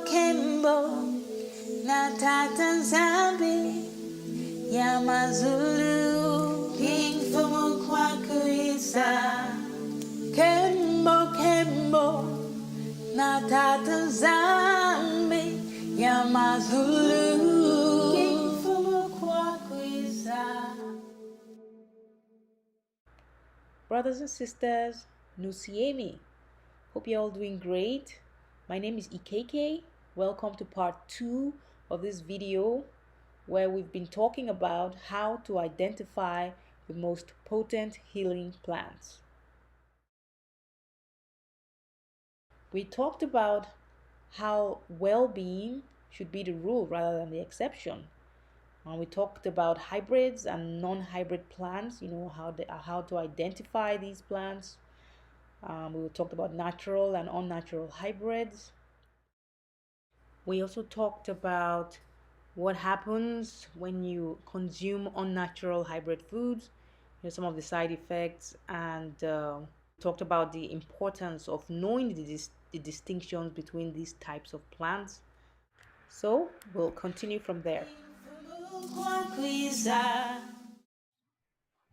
Kembo, Natatan Zambi, Yamazulu, King Fumu Kwakuisa. Kembo, Natatan Zambi, Yamazulu, King Fumu Kwakuisa. Brothers and sisters, Nusiemi. Hope you're all doing great. My name is Ikeke. Welcome to part 2 of this video where we've been talking about how to identify the most potent healing plants. We talked about how well-being should be the rule rather than the exception. And we talked about hybrids and non-hybrid plants, how to identify these plants. We talked about natural and unnatural hybrids. We also talked about what happens when you consume unnatural hybrid foods, some of the side effects, and talked about the importance of knowing the distinctions between these types of plants. So we'll continue from there.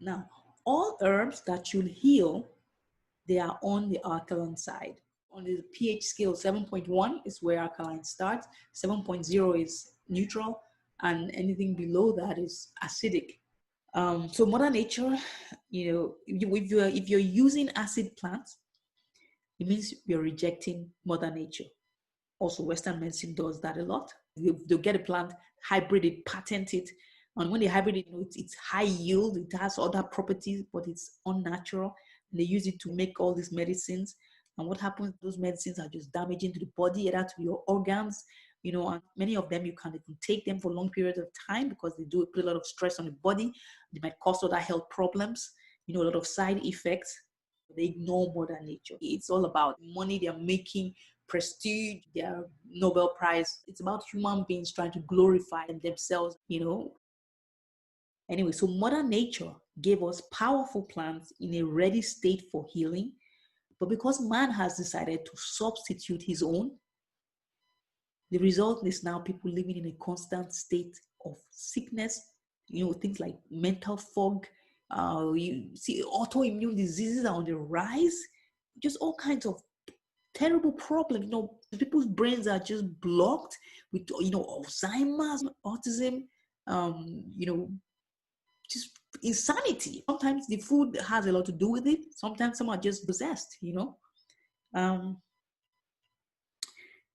Now, all herbs that should heal, they are on the alkaline side. On the pH scale, 7.1 is where alkaline starts, 7.0 is neutral, and anything below that is acidic. So Mother Nature, if you're using acid plants, it means you're rejecting Mother Nature. Also, Western medicine does that a lot. They'll get a plant, hybrid it, patent it, and when they hybrid it, it's high yield, it has other properties, but it's unnatural. And they use it to make all these medicines. And what happens? Those medicines are just damaging to the body, either to your organs, and many of them you can't even take them for long periods of time because they do put a lot of stress on the body. They might cause other health problems, a lot of side effects. They ignore Mother Nature. It's all about money they're making, prestige, their Nobel Prize. It's about human beings trying to glorify themselves, Anyway, so Mother Nature gave us powerful plants in a ready state for healing. But because man has decided to substitute his own, the result is now people living in a constant state of sickness, things like mental fog. You see, autoimmune diseases are on the rise, just all kinds of terrible problems. People's brains are just blocked with, Alzheimer's, autism, just insanity. Sometimes the food has a lot to do with it. Sometimes some are just possessed,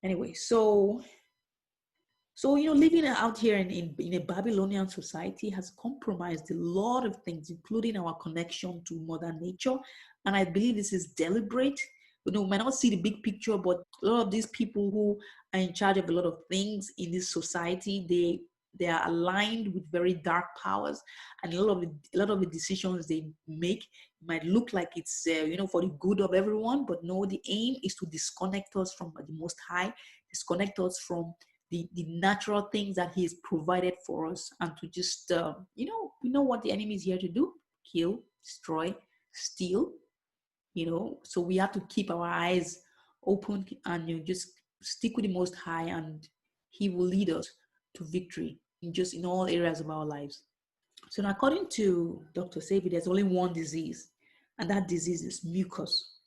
Anyway, so living out here in a Babylonian society has compromised a lot of things, including our connection to Mother Nature. And I believe this is deliberate. We might not see the big picture, but a lot of these people who are in charge of a lot of things in this society, they are aligned with very dark powers, and a lot of the decisions they make might look like it's for the good of everyone, but no, the aim is to disconnect us from the Most High, disconnect us from the natural things that He has provided for us, and to just we know what the enemy is here to do: kill, destroy, steal. So we have to keep our eyes open and just stick with the Most High, and He will lead us to victory in all areas of our lives. So now, according to Dr. Sebi, there's only one disease, and that disease is mucus.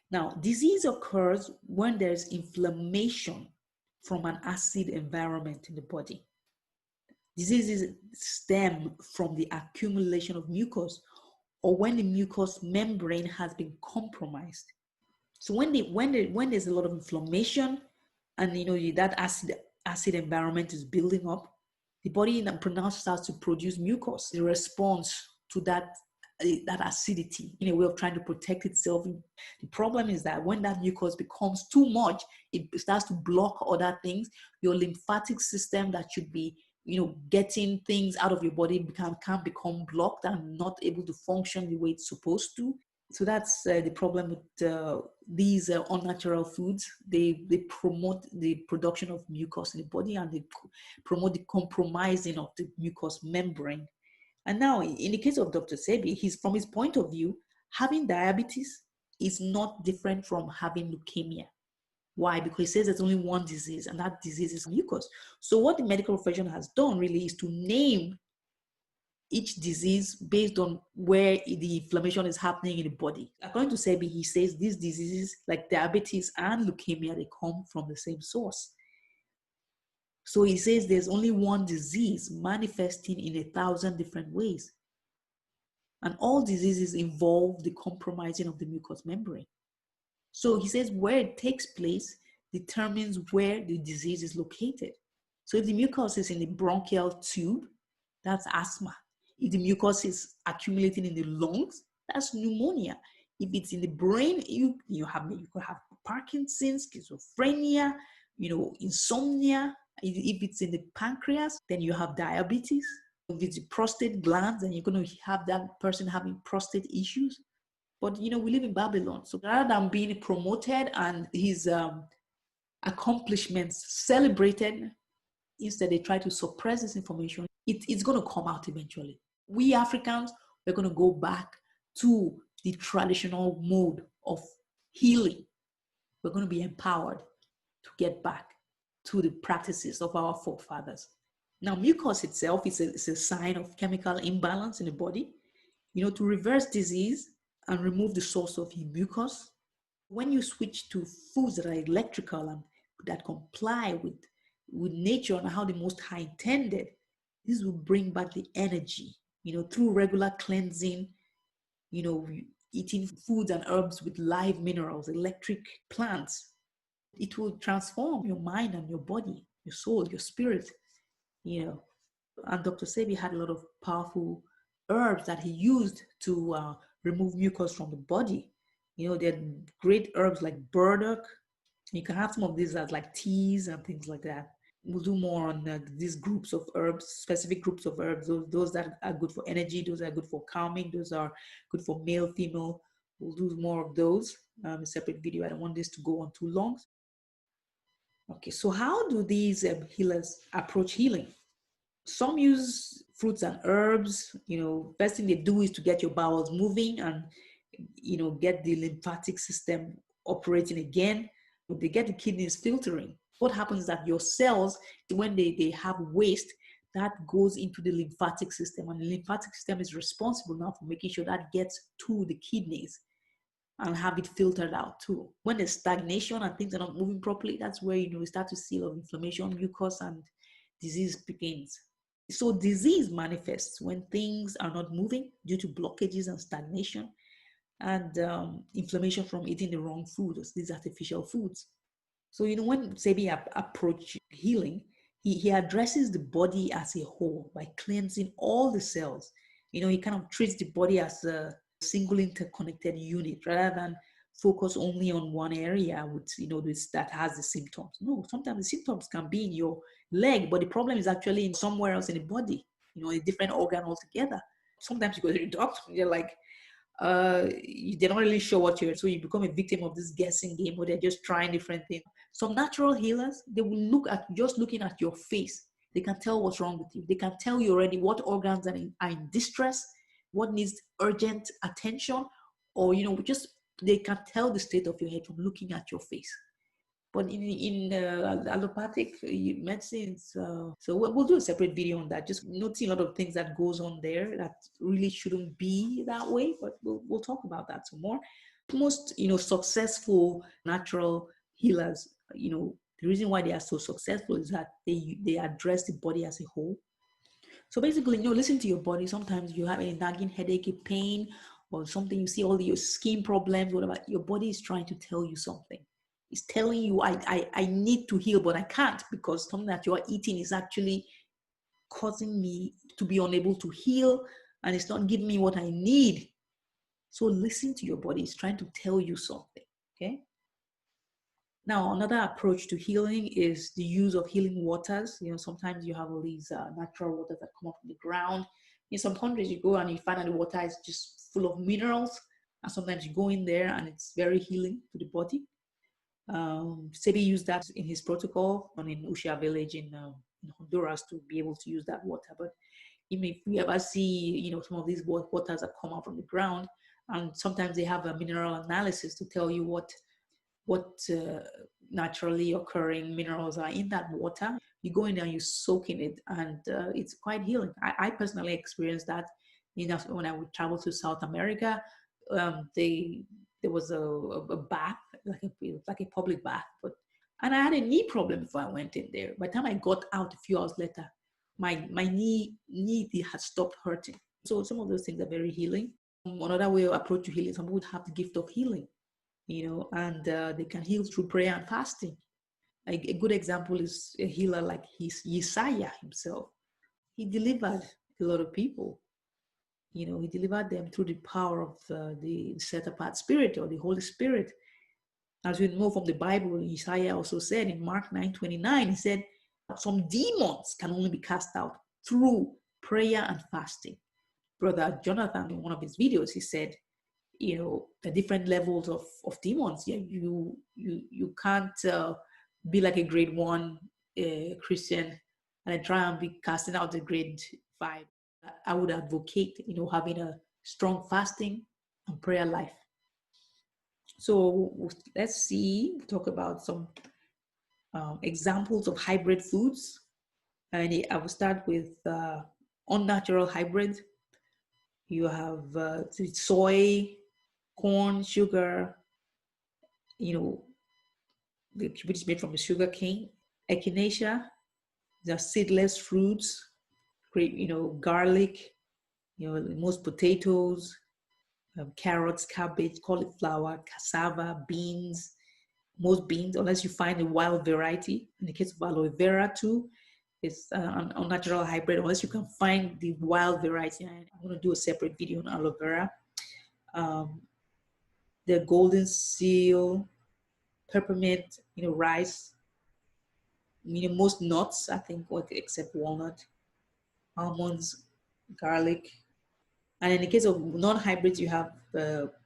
Now, disease occurs when there's inflammation from an acid environment in the body. Diseases stem from the accumulation of mucus, or when the mucous membrane has been compromised. So when there's a lot of inflammation, and that acid environment is building up, the body now starts to produce mucus in response to that acidity, in a way of trying to protect itself. The problem is that when that mucus becomes too much, it starts to block other things. Your lymphatic system that should be getting things out of your body can become blocked and not able to function the way it's supposed to. So that's the problem with these unnatural foods. They promote the production of mucus in the body, and they promote the compromising of the mucous membrane. And now, in the case of Dr. Sebi, from his point of view, having diabetes is not different from having leukemia. Why? Because he says there's only one disease, and that disease is mucus. So what the medical profession has done really is to name each disease based on where the inflammation is happening in the body. According to Sebi, he says these diseases like diabetes and leukemia, they come from the same source. So he says there's only one disease manifesting in 1,000 different ways. And all diseases involve the compromising of the mucous membrane. So he says where it takes place determines where the disease is located. So if the mucus is in the bronchial tube, that's asthma. If the mucus is accumulating in the lungs, that's pneumonia. If it's in the brain, you could have Parkinson's, schizophrenia, insomnia. If it's in the pancreas, then you have diabetes. If it's the prostate glands, then you're going to have that person having prostate issues. But we live in Babylon, so rather than being promoted and his accomplishments celebrated, instead they try to suppress this information. It's going to come out eventually. We Africans, we're going to go back to the traditional mode of healing. We're going to be empowered to get back to the practices of our forefathers. Now, mucus itself is a sign of chemical imbalance in the body. To reverse disease and remove the source of mucus, when you switch to foods that are electrical and that comply with nature and how the Most High intended, this will bring back the energy, through regular cleansing, eating foods and herbs with live minerals, electric plants. It will transform your mind and your body, your soul, your spirit, And Dr. Sebi had a lot of powerful herbs that he used to remove mucus from the body. There are great herbs like burdock. You can have some of these as like teas and things like that. We'll do more on these groups of herbs, specific groups of herbs, those that are good for energy, those that are good for calming, those are good for male, female. We'll do more of those, a separate video. I don't want this to go on too long. Okay, so how do these healers approach healing? Some use fruits and herbs. First thing they do is to get your bowels moving and, get the lymphatic system operating again. They get the kidneys filtering. What happens is that your cells, when they have waste, that goes into the lymphatic system. And the lymphatic system is responsible now for making sure that gets to the kidneys and have it filtered out too. When there's stagnation and things are not moving properly, that's where, we start to see a lot of inflammation, mucus, and disease begins. So disease manifests when things are not moving due to blockages and stagnation and inflammation from eating the wrong foods, these artificial foods. So, when Sebi approach healing, he addresses the body as a whole by cleansing all the cells. He kind of treats the body as a single interconnected unit rather than focus only on one area with, that has the symptoms. No, sometimes the symptoms can be in your leg, but the problem is actually in somewhere else in the body, a different organ altogether. Sometimes you go to the doctor, they're like, they're not really sure what you're, so you become a victim of this guessing game where they're just trying different things. Some natural healers, they will look at, just looking at your face, they can tell what's wrong with you. They can tell you already what organs are in distress, what needs urgent attention, or, they can tell the state of your head from looking at your face. But in allopathic medicines, so we'll do a separate video on that, just noticing a lot of things that goes on there that really shouldn't be that way, but we'll talk about that some more. Most, successful natural healers, the reason why they are so successful is that they address the body as a whole. So basically, listen to your body. Sometimes you have a nagging headache, a pain, or something, you see all your skin problems, whatever. Your body is trying to tell you something. It's telling you, I need to heal, but I can't, because something that you are eating is actually causing me to be unable to heal, and it's not giving me what I need. So listen to your body. It's trying to tell you something, okay? Now, another approach to healing is the use of healing waters. Sometimes you have all these natural waters that come up from the ground. In some countries, you go and you find that the water is just full of minerals. And sometimes you go in there and it's very healing to the body. Sebi used that in his protocol in Usha village in Honduras to be able to use that water. But even if you ever see, some of these waters that come out from the ground, and sometimes they have a mineral analysis to tell you what what naturally occurring minerals are in that water. You go in there and you soak in it, and it's quite healing. I personally experienced that when I would travel to South America. There was a bath, like a public bath, and I had a knee problem before I went in there. By the time I got out a few hours later, my knee had stopped hurting. So some of those things are very healing. Another way of approach to healing, some people have the gift of healing, and they can heal through prayer and fasting. A good example is a healer like Yesaya himself. He delivered a lot of people. He delivered them through the power of the set apart spirit or the Holy Spirit. As we know from the Bible, Isaiah also said in Mark 9:29, he said, some demons can only be cast out through prayer and fasting. Brother Jonathan, in one of his videos, he said, the different levels of demons. Yeah, you can't be like a grade 1 Christian and try and be casting out the grade 5. I would advocate, having a strong fasting and prayer life. So let's talk about some examples of hybrid foods. And I will start with unnatural hybrid. You have soy, corn, sugar, which is made from the sugar cane. Echinacea, the seedless fruits, garlic, most potatoes, carrots, cabbage, cauliflower, cassava, beans, most beans, unless you find a wild variety. In the case of aloe vera too, it's an unnatural hybrid, unless you can find the wild variety. I'm going to do a separate video on aloe vera. The golden seal, peppermint, rice, most nuts, I think, except walnut, almonds, garlic. And in the case of non-hybrids, you have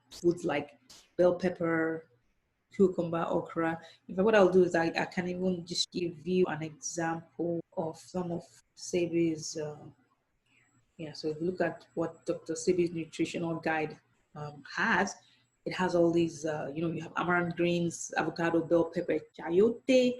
foods like bell pepper, cucumber, okra. In fact, what I'll do is I can even just give you an example of some of Sebi's. So if you look at what Dr. Sebi's nutritional guide has, it has all these, you have amaranth greens, avocado, bell pepper, chayote,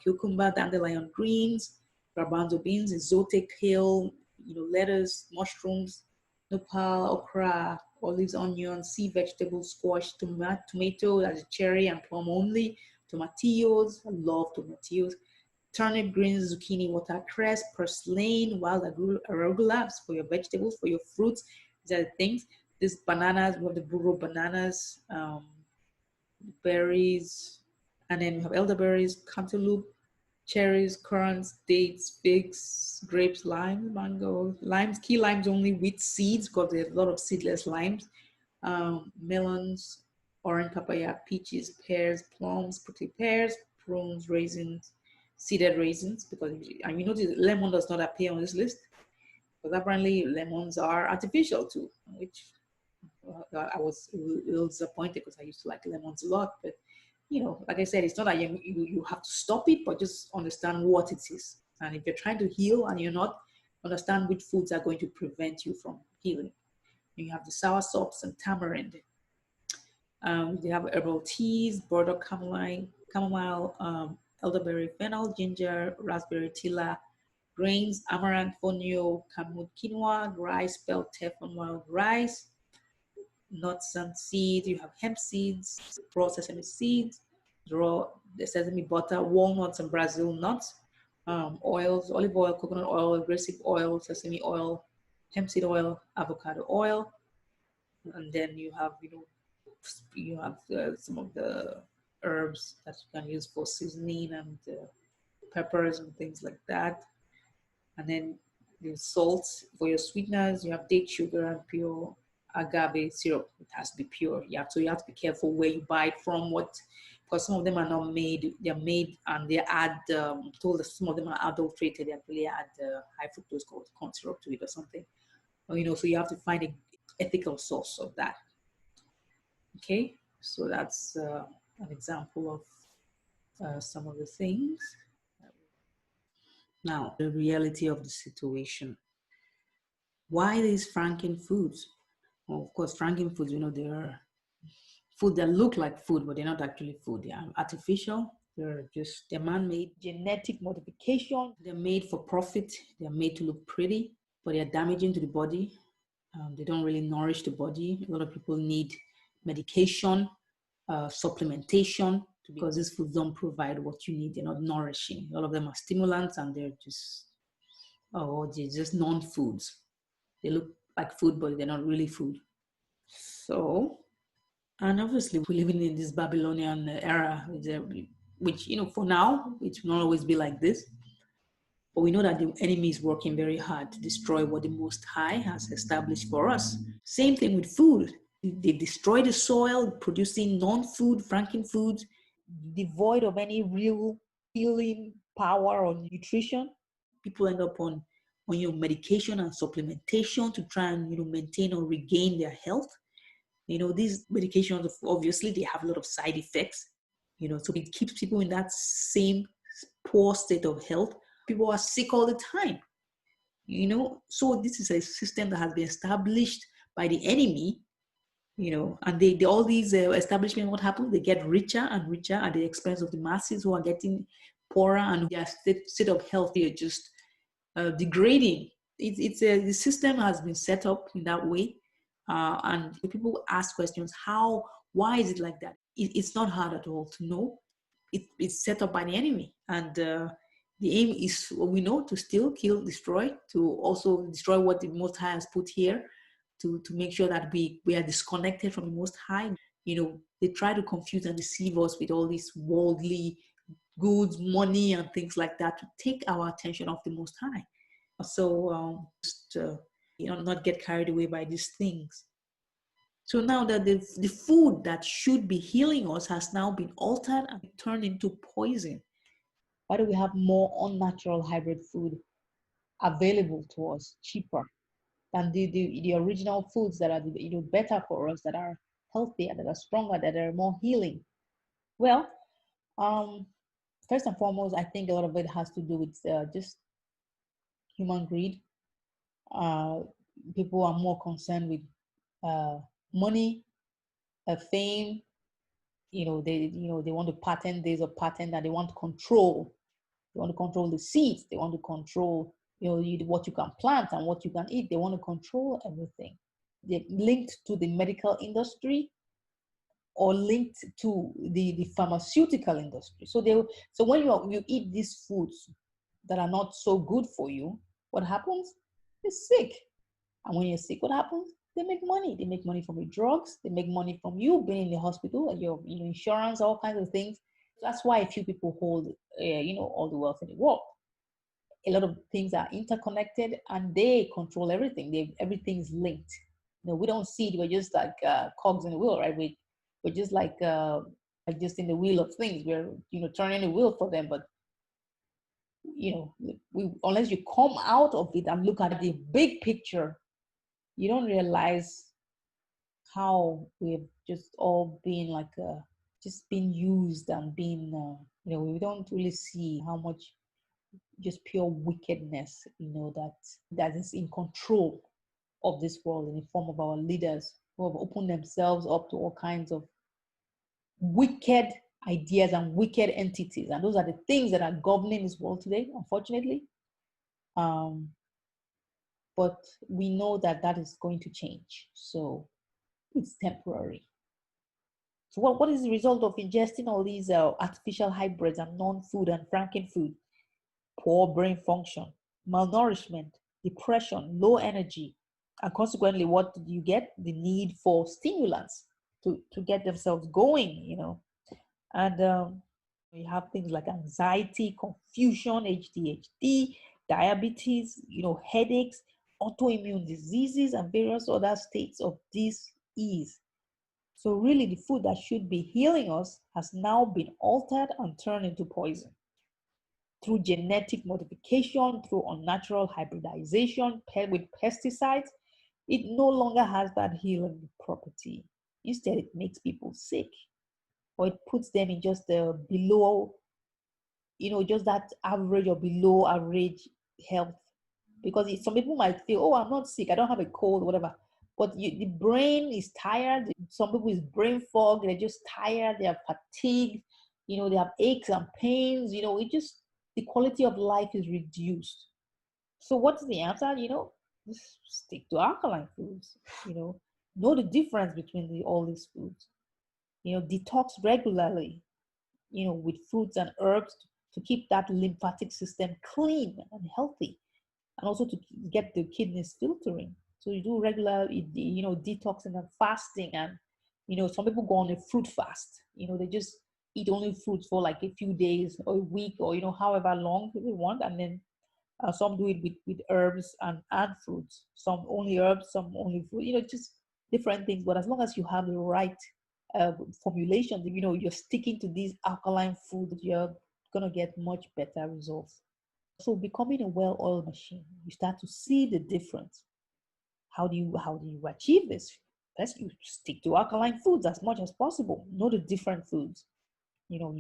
cucumber, dandelion greens, garbanzo beans, exotic kale, lettuce, mushrooms, nopal, okra, olives, onions, sea vegetables, squash, tomato, that's cherry and plum only, tomatillos, I love tomatillos, turnip greens, zucchini, watercress, purslane, wild arugula for your vegetables, for your fruits. These are the things. These bananas, we have the burro bananas, berries, and then we have elderberries, cantaloupe, cherries, currants, dates, figs, grapes, limes, mango, limes, key limes only with seeds because there's a lot of seedless limes, melons, orange papaya, peaches, pears, plums, prickly pears, prunes, raisins, seeded raisins, because you notice lemon does not appear on this list, because apparently lemons are artificial too, which I was a little disappointed because I used to like lemons a lot. But like I said, it's not that you have to stop it, but just understand what it is. And if you're trying to heal and you're not, understand which foods are going to prevent you from healing. You have the sour sops and tamarind. They have herbal teas, burdock, chamomile, elderberry, fennel, ginger, raspberry, tila, grains, amaranth, fonio, kamut, quinoa, rice, bell, teflon, wild rice, nuts and seeds. You have hemp seeds, raw sesame seeds, the sesame butter, walnuts and Brazil nuts, oils, olive oil, coconut oil, rapeseed oil, sesame oil, hemp seed oil, avocado oil, and then you have some of the herbs that you can use for seasoning and peppers and things like that. And then the salts for your sweeteners. You have date sugar and pure agave syrup. It has to be pure. So you have to be careful where you buy it from. Because some of them are not made. They're made and they add. Told that some of them are adulterated. They actually add high fructose corn syrup to it or something. So you have to find an ethical source of that. Okay, so that's an example of some of the things. Now, the reality of the situation. Why these Franken foods? Well, of course, Franken foods, there are food that look like food, but they're not actually food. They are artificial. They're man-made, genetic modification. They're made for profit. They're made to look pretty, but they're damaging to the body. They don't really nourish the body. A lot of people need medication, supplementation, because these foods don't provide what you need. They're not nourishing. A lot of them are stimulants, and they're just non-foods. They look like food, but they're not really food. So, and obviously we're living in this Babylonian era, which, for now, it will not always be like this. But we know that the enemy is working very hard to destroy what the Most High has established for us. Same thing with food. They destroy the soil, producing non-food, frankenfoods, devoid of any real healing power or nutrition. People end up on medication and supplementation to try and maintain or regain their health. These medications, obviously, they have a lot of side effects. So it keeps people in that same poor state of health. People are sick all the time. So this is a system that has been established by the enemy. And they all these establishments, what happens? They get richer and richer at the expense of the masses who are getting poorer, and their state of health is just degrading. The system has been set up in that way, and people ask questions: why is it like that? It's not hard at all to know. It's set up by the enemy, and the aim is, we know, to steal, kill, destroy, to also destroy what the Most High has put here, to make sure that we are disconnected from the Most High. They try to confuse and deceive us with all these worldly goods, money, and things like that, to take our attention off the Most High. So just not get carried away by these things. So now that the food that should be healing us has now been altered and turned into poison. Why do we have more unnatural hybrid food available to us, cheaper than the original foods that are better for us, that are healthier, that are stronger, that are more healing? Well, first and foremost, I think a lot of it has to do with just human greed. People are more concerned with money, fame. They want to patent this or patent that. They want control. They want to control the seeds. They want to control, what you can plant and what you can eat. They want to control everything. They're linked to the medical industry or linked to the pharmaceutical industry. So when you eat these foods that are not so good for you, what happens? You're sick. And when you're sick, what happens? They make money. They make money from your drugs. They make money from you being in the hospital, and your insurance, all kinds of things. That's why a few people hold, all the wealth in the world. A lot of things are interconnected, and they control everything. Everything's linked. We don't see it. We're just like cogs in the wheel, right? We're just like just in the wheel of things. We're turning the wheel for them, but unless you come out of it and look at the big picture, you don't realize how we've just all been like just being used and being we don't really see how much just pure wickedness that is in control of this world, in the form of our leaders who have opened themselves up to all kinds of wicked ideas and wicked entities, and those are the things that are governing this world today, unfortunately. But we know that is going to change, so it's temporary. So what is the result of ingesting all these artificial hybrids and non-food and frankenfood? Poor brain function, malnourishment, depression, low energy, and consequently, what did you get? The need for stimulants to get themselves going, And you have things like anxiety, confusion, ADHD, diabetes, headaches, autoimmune diseases, and various other states of disease. So really, the food that should be healing us has now been altered and turned into poison. Through genetic modification, through unnatural hybridization, paired with pesticides, it no longer has that healing property. Instead, it makes people sick, or it puts them in just below, just that average or below average health. Because some people might feel, oh, I'm not sick, I don't have a cold, whatever. But the brain is tired. Some people is brain fog. They're just tired. They are fatigued. They have aches and pains. It just, the quality of life is reduced. So what's the answer? Just stick to alkaline foods. Know the difference between all these foods. Detox regularly. With fruits and herbs to keep that lymphatic system clean and healthy, and also to get the kidneys filtering. So you do regular, detoxing and fasting, and some people go on a fruit fast. They just eat only fruits for like a few days or a week, or however long they want, and then some do it with herbs and fruits. Some only herbs, some only fruit. Just different things. But as long as you have the right formulation, you're sticking to these alkaline foods, you're gonna get much better results. So becoming a well-oiled machine, you start to see the difference. How do you achieve this? First, you stick to alkaline foods as much as possible. Know the different foods.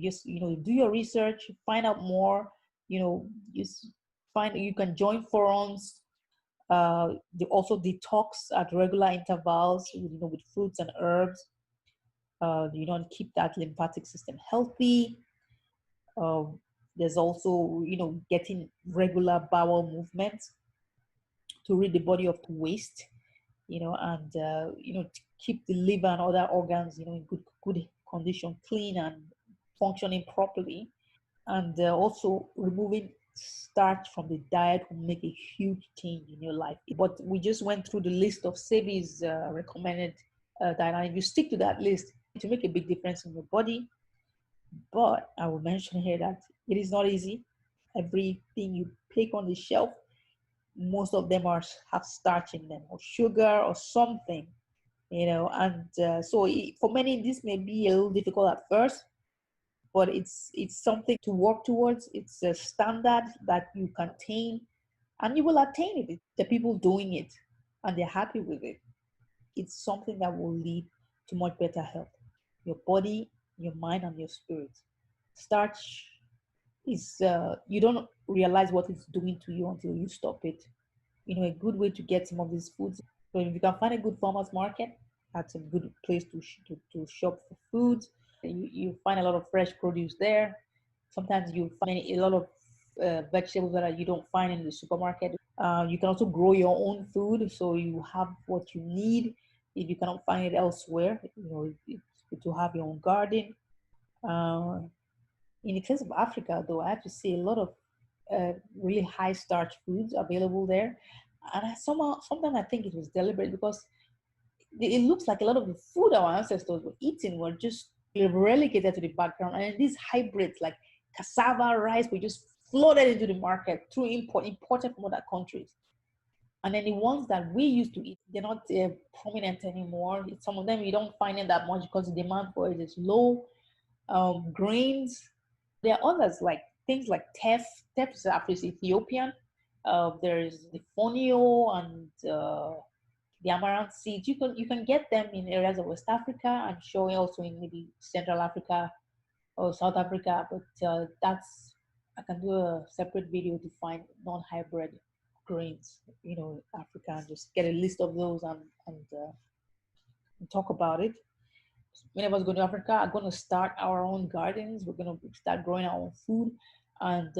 Just do your research, find out more. Just find, you can join forums. They also detox at regular intervals, with fruits and herbs. Keep that lymphatic system healthy. There's also, getting regular bowel movements to rid the body of waste, and to keep the liver and other organs, in good condition, clean and functioning properly. And also removing starch from the diet will make a huge change in your life. But we just went through the list of SEBI's recommended diet, and if you stick to that list, to make a big difference in your body. But I will mention here that it is not easy. Everything you pick on the shelf, most of them have starch in them, or sugar or something, and so for many this may be a little difficult at first, but it's something to work towards. It's a standard that you can attain, and you will attain it. The people doing it and they're happy with it. It's something that will lead to much better health, your body, your mind, and your spirit. Starch is you don't realize what it's doing to you until you stop it. A good way to get some of these foods. So if you can find a good farmers market, that's a good place to shop for foods. You find a lot of fresh produce there. Sometimes you find a lot of vegetables that you don't find in the supermarket. You can also grow your own food, so you have what you need. If you cannot find it elsewhere, it's good to have your own garden. Uh, in the case of Africa, though, I have to say a lot of really high starch foods available there. And sometimes I think it was deliberate, because it looks like a lot of the food our ancestors were eating were just relegated to the background. And these hybrids like cassava, rice were just flooded into the market through imported from other countries. And then the ones that we used to eat, they're not prominent anymore. Some of them you don't find it that much because the demand for it is low. Grains, there are others like things like teff. Teff is actually Ethiopian. There's the fonio and the amaranth seeds. You can get them in areas of West Africa. I'm sure also in maybe Central Africa or South Africa. But I can do a separate video to find non-hybrid grains, Africa, and just get a list of those and talk about it. Many of us go to Africa are going to start our own gardens. We're going to start growing our own food. And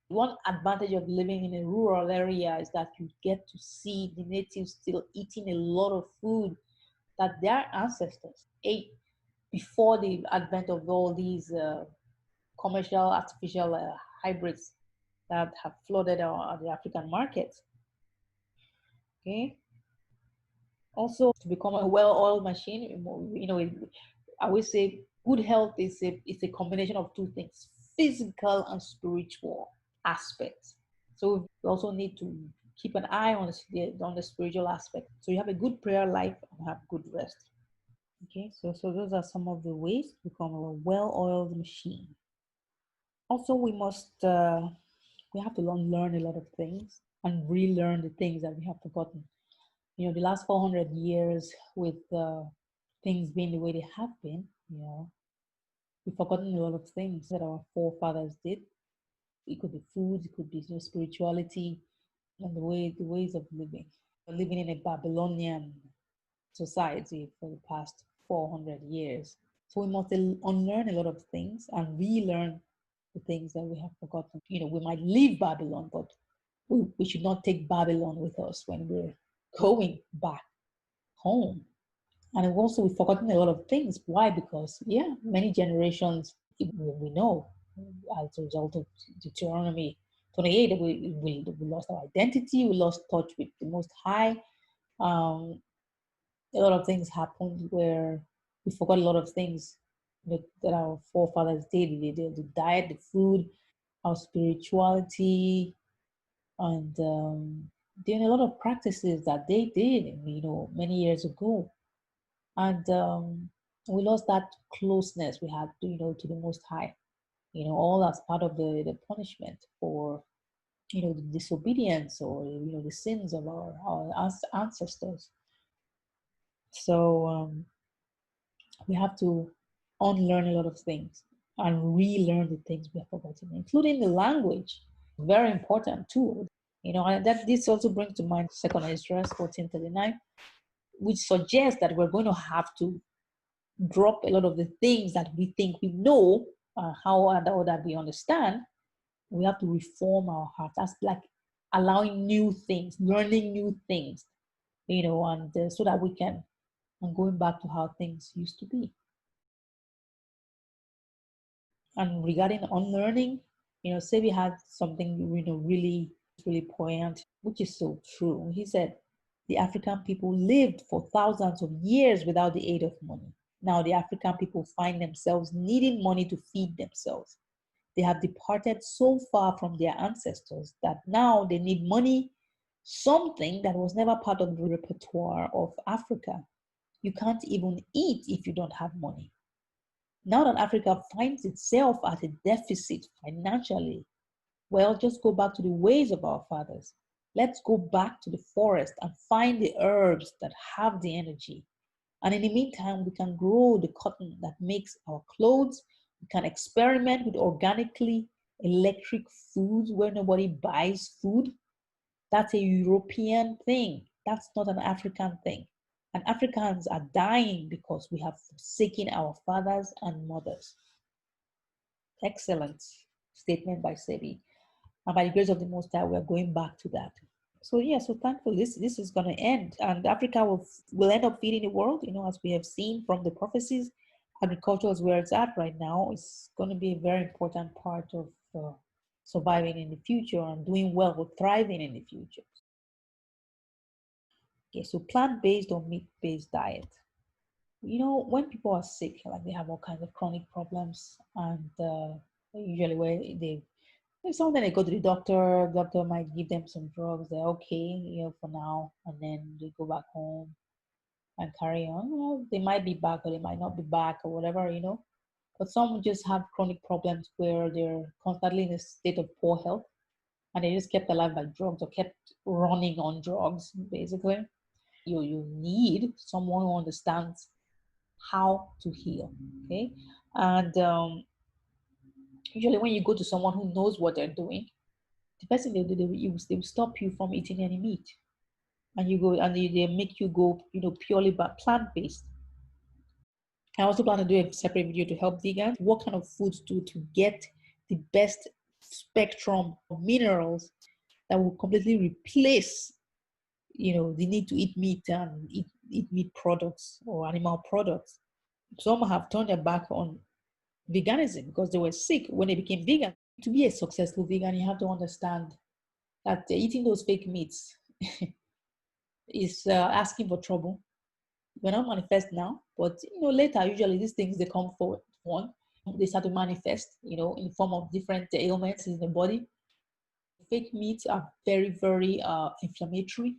one advantage of living in a rural area is that you get to see the natives still eating a lot of food that their ancestors ate before the advent of all these commercial artificial hybrids that have flooded the African market. Okay. Also, to become a well-oiled machine, I would say good health is a combination of two things: physical and spiritual aspects. So we also need to keep an eye on the spiritual aspect. So you have a good prayer life and have good rest. Okay, so those are some of the ways to become a well-oiled machine. Also, we have to learn a lot of things and relearn the things that we have forgotten. The last 400 years with things being the way they have been, we've forgotten a lot of things that our forefathers did. It could be food, it could be spirituality, and the ways of living. We're living in a Babylonian society for the past 400 years. So we must unlearn a lot of things and relearn the things that we have forgotten. We might leave Babylon, but we should not take Babylon with us when we're going back home. And we've forgotten a lot of things. Why? Because, many generations, we know, as a result of Deuteronomy 28, we lost our identity, we lost touch with the Most High. A lot of things happened where we forgot a lot of things that our forefathers did. The diet, the food, our spirituality, and doing a lot of practices that they did, many years ago. And we lost that closeness we had, to the Most High. All as part of the punishment for, the disobedience or the sins of our ancestors. So we have to unlearn a lot of things and relearn the things we have forgotten, including the language. Very important too. And that this also brings to mind 2 Ezra 14:39, which suggests that we're going to have to drop a lot of the things that we think we know, or that we understand. We have to reform our hearts. That's like allowing new things, learning new things, and so that we can, and going back to how things used to be. And regarding unlearning, Sebi had something, really, really poignant, which is so true. He said, the African people lived for thousands of years without the aid of money. Now the African people find themselves needing money to feed themselves. They have departed so far from their ancestors that now they need money, something that was never part of the repertoire of Africa. You can't even eat if you don't have money. Now that Africa finds itself at a deficit financially, well, just go back to the ways of our fathers. Let's go back to the forest and find the herbs that have the energy. And in the meantime, we can grow the cotton that makes our clothes. We can experiment with organically electric foods where nobody buys food. That's a European thing. That's not an African thing. And Africans are dying because we have forsaken our fathers and mothers. Excellent statement by Sebi. And by the grace of the Most High, we're going back to that. So thankfully, this is going to end, and Africa will end up feeding the world. As we have seen from the prophecies, agriculture is where it's at right now. It's going to be a very important part of surviving in the future and doing well or thriving in the future. Okay, so plant-based or meat-based diet. When people are sick, like they have all kinds of chronic problems, and usually where some of them they go to the doctor might give them some drugs, they're okay, for now, and then they go back home and carry on. They might be back or they might not be back or whatever, But some just have chronic problems where they're constantly in a state of poor health and they just kept alive by drugs or kept running on drugs, basically. You need someone who understands how to heal, okay? And usually when you go to someone who knows what they're doing, the person they will stop you from eating any meat, and you go and they make you go purely plant-based. I also plan to do a separate video to help vegans what kind of foods to get the best spectrum of minerals that will completely replace the need to eat meat and eat meat products or animal products. Some have turned their back on veganism because they were sick when they became vegan. To be a successful vegan, you have to understand that eating those fake meats is asking for trouble. We're not manifest now, but later, usually these things they come forward. One, they start to manifest, in the form of different ailments in the body. Fake meats are very, very inflammatory.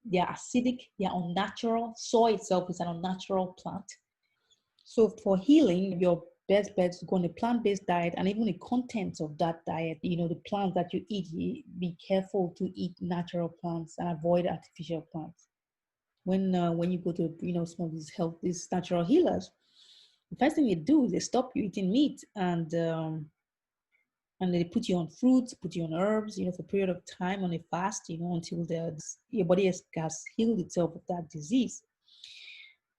They are acidic. They are unnatural. Soy itself is an unnatural plant. So for healing, your best bet is to go on a plant-based diet, and even the contents of that diet, the plants that you eat, be careful to eat natural plants and avoid artificial plants. When you go to some of these natural healers, the first thing they do is they stop you eating meat and they put you on fruits, put you on herbs, for a period of time on a fast, until your body has healed itself of that disease.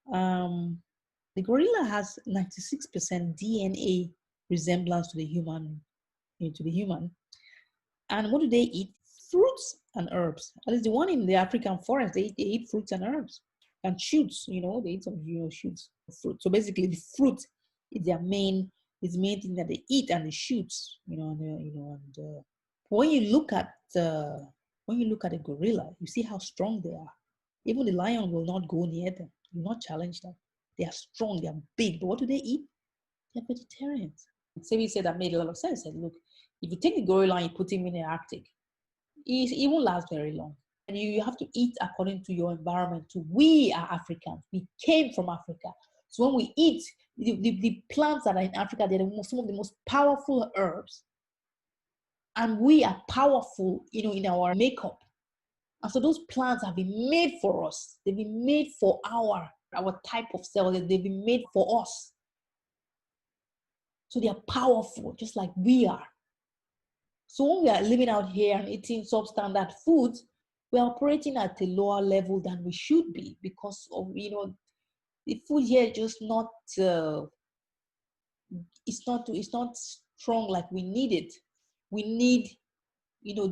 The gorilla has 96% DNA resemblance to the human, to the human. And what do they eat? Fruits and herbs. At least the one in the African forest, they eat fruits and herbs and shoots. They eat some shoots of fruit. So basically, the fruit is their main thing that they eat, and the shoots. When you look at a gorilla, you see how strong they are. Even the lion will not go near them. Will not challenge them. They are strong. They are big. But what do they eat? They're vegetarians. Sebi said that made a lot of sense. Said, look, if you take the gorilla and you put him in the Arctic, he won't last very long. And you have to eat according to your environment too. We are Africans. We came from Africa. So when we eat, the plants that are in Africa, they're some of the most powerful herbs. And we are powerful, in our makeup. And so those plants have been made for us. They've been made for our type of cell. They've been made for us. So they are powerful, just like we are. So when we are living out here and eating substandard foods, we're operating at a lower level than we should be because of, the food here is just not, it's not strong like we need it. We need,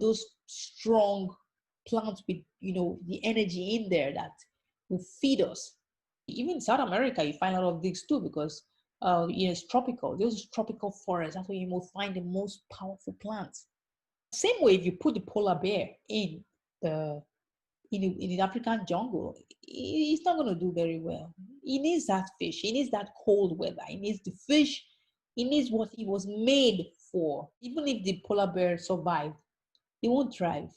those strong plants with, the energy in there that will feed us. Even in South America, you find a lot of these too because it's tropical. Those tropical forests, that's where you will find the most powerful plants. Same way, if you put the polar bear in the African jungle, it's not going to do very well. He needs that fish. He needs that cold weather. He needs the fish. He needs what he was made for. Even if the polar bear survived, he won't thrive.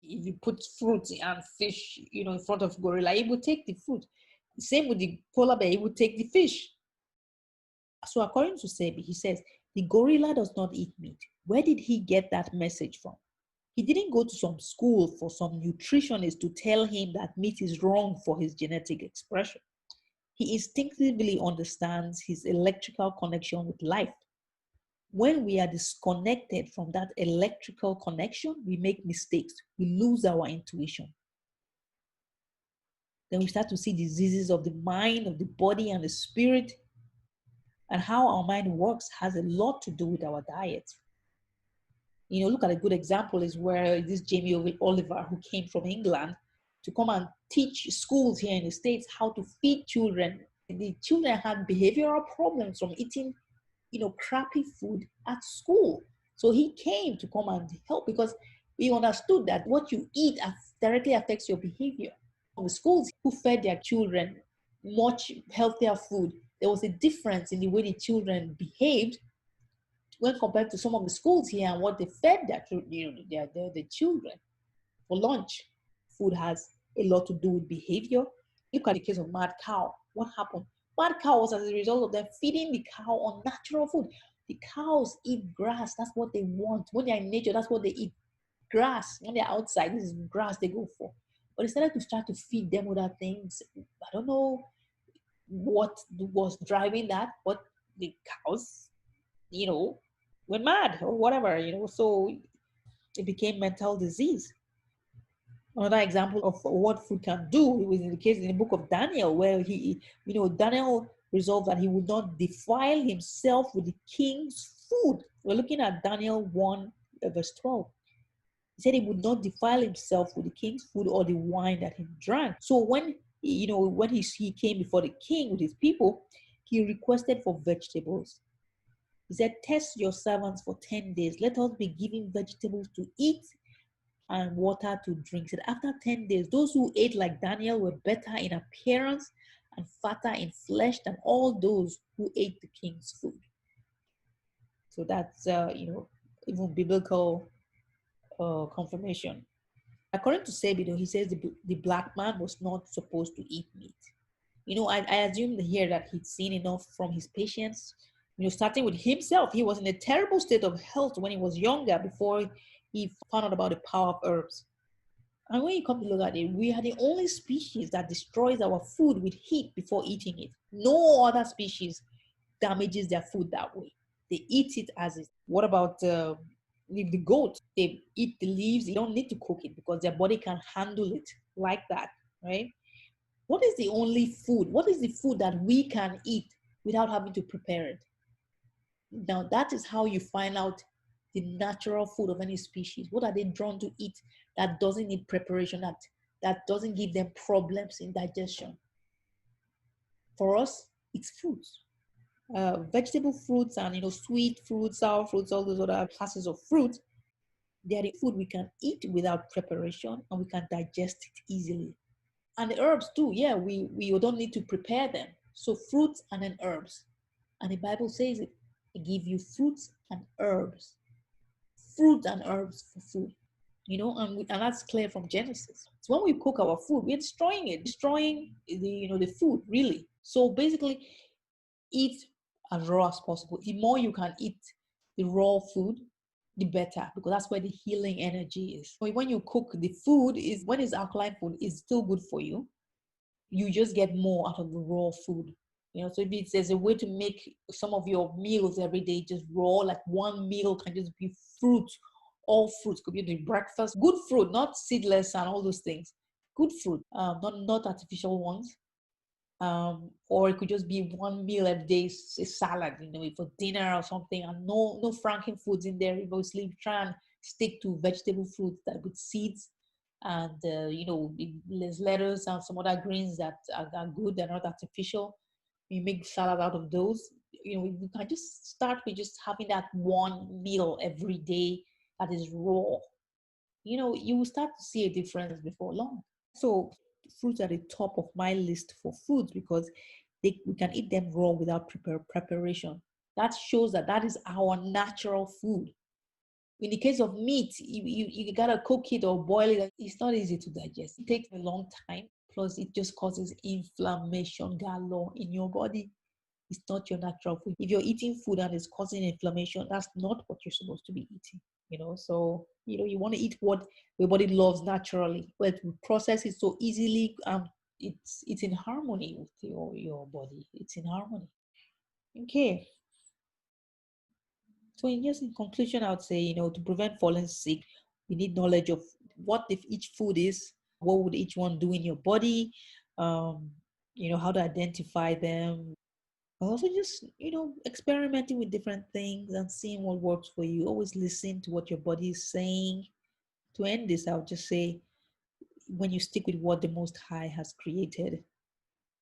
If you put fruit and fish, in front of gorilla, he will take the fruit. Same with the polar bear, he will take the fish. So according to Sebi, he says, the gorilla does not eat meat. Where did he get that message from? He didn't go to some school for some nutritionist to tell him that meat is wrong for his genetic expression. He instinctively understands his electrical connection with life. When we are disconnected from that electrical connection, we make mistakes. We lose our intuition. Then we start to see diseases of the mind, of the body, and the spirit. And how our mind works has a lot to do with our diet. Look at a good example is where this Jamie Oliver, who came from England to come and teach schools here in the States how to feed children. The children had behavioral problems from eating, crappy food at school. So he came to come and help because we understood that what you eat directly affects your behavior. The schools who fed their children much healthier food, there was a difference in the way the children behaved when compared to some of the schools here and what they fed their children for lunch. Food has a lot to do with behavior. Look at the case of mad cow. What happened? Mad cow was as a result of them feeding the cow unnatural food. The cows eat grass. That's what they want. When they're in nature, that's what they eat. Grass. When they're outside, this is grass they go for. But instead of to start to feed them other things, I don't know what was driving that, but the cows, went mad or whatever, so it became mental disease. Another example of what food can do was in the book of Daniel, where Daniel resolved that he would not defile himself with the king's food. We're looking at Daniel 1 verse 12. He said he would not defile himself with the king's food or the wine that he drank. So when he came before the king with his people, he requested for vegetables. He said, test your servants for 10 days. Let us be giving vegetables to eat and water to drink. He said, after 10 days, those who ate like Daniel were better in appearance and fatter in flesh than all those who ate the king's food. So that's, even biblical confirmation. According to Sebi, he says the black man was not supposed to eat meat. I assume here that he'd seen enough from his patients, starting with himself. He was in a terrible state of health when he was younger before he found out about the power of herbs. And when you come to look at it, we are the only species that destroys our food with heat before eating it. No other species damages their food that way. They eat it as is. What about the goat? They eat the leaves. They don't need to cook it because their body can handle it like that, right? What is the only food? What is the food that we can eat without having to prepare it? Now, that is how you find out the natural food of any species. What are they drawn to eat that doesn't need preparation, that doesn't give them problems in digestion? For us, it's fruits. Vegetable fruits and sweet fruits, sour fruits, all those other classes of fruit, they are the food we can eat without preparation and we can digest it easily. And the herbs too, yeah, we don't need to prepare them. So fruits and then herbs. And the Bible says it give you fruits and herbs. Fruit and herbs for food. And that's clear from Genesis. So when we cook our food, we're destroying it, destroying the food, really. So basically, eat as raw as possible. The more you can eat the raw food, the better, because that's where the healing energy is. When you cook the food, when it's alkaline food, it's still good for you. You just get more out of the raw food. So if there's a way to make some of your meals every day just raw, like one meal can just be fruit, all fruits, could be the breakfast, good fruit, not seedless and all those things. Good fruit, not artificial ones. Or it could just be one meal every day, a salad, for dinner or something, and no franking foods in there. Mostly try and stick to vegetable fruits that with seeds, and there's lettuce and some other greens that are good. They're not artificial. You make salad out of those. You can just start with just having that one meal every day that is raw. You will start to see a difference before long. So fruits are the top of my list for foods because we can eat them raw without preparation. That shows that is our natural food. In the case of meat, you gotta cook it or boil it. It's not easy to digest. It takes a long time. Plus, it just causes inflammation galore in your body. It's not your natural food. If you're eating food and it's causing inflammation, that's not what you're supposed to be eating. So you want to eat what your body loves naturally, but we process it so easily. It's in harmony with your body. It's in harmony. Okay. So in conclusion, I would say, to prevent falling sick, you need knowledge of what if each food is, what would each one do in your body, how to identify them. Also just, experimenting with different things and seeing what works for you. Always listen to what your body is saying. To end this, I would just say, when you stick with what the Most High has created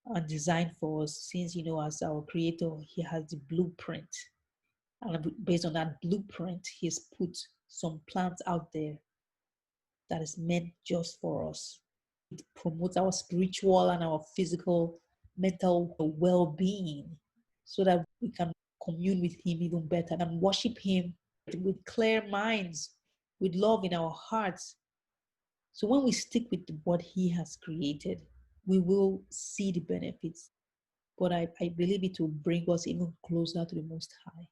and designed for us, since, as our creator, he has the blueprint. And based on that blueprint, he's put some plants out there that is meant just for us. It promotes our spiritual and our physical, mental well-being so that we can commune with him even better and worship him with clear minds, with love in our hearts. So when we stick with what he has created, we will see the benefits. But I believe it will bring us even closer to the Most High.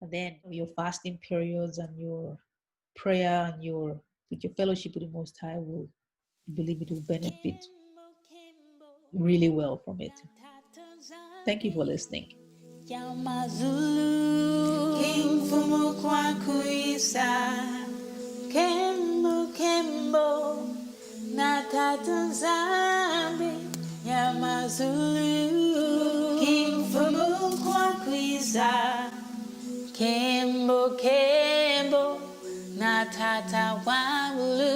And then your fasting periods and your prayer and with your fellowship with the Most High will, I believe it will benefit really well from it. Thank you for listening. Yamazulu King Fumu Kwakuisa Kembo Kembo Natatanzambi Yamazulu King Fumu Kwakuisa Kembo Kembo Natata Wamulu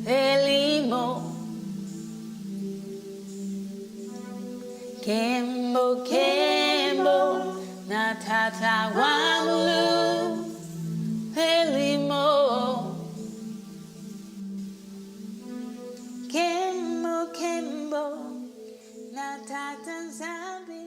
Elimo Kembo Kembo Natata Wamulu Elimo Kembo Kembo Natata Zambi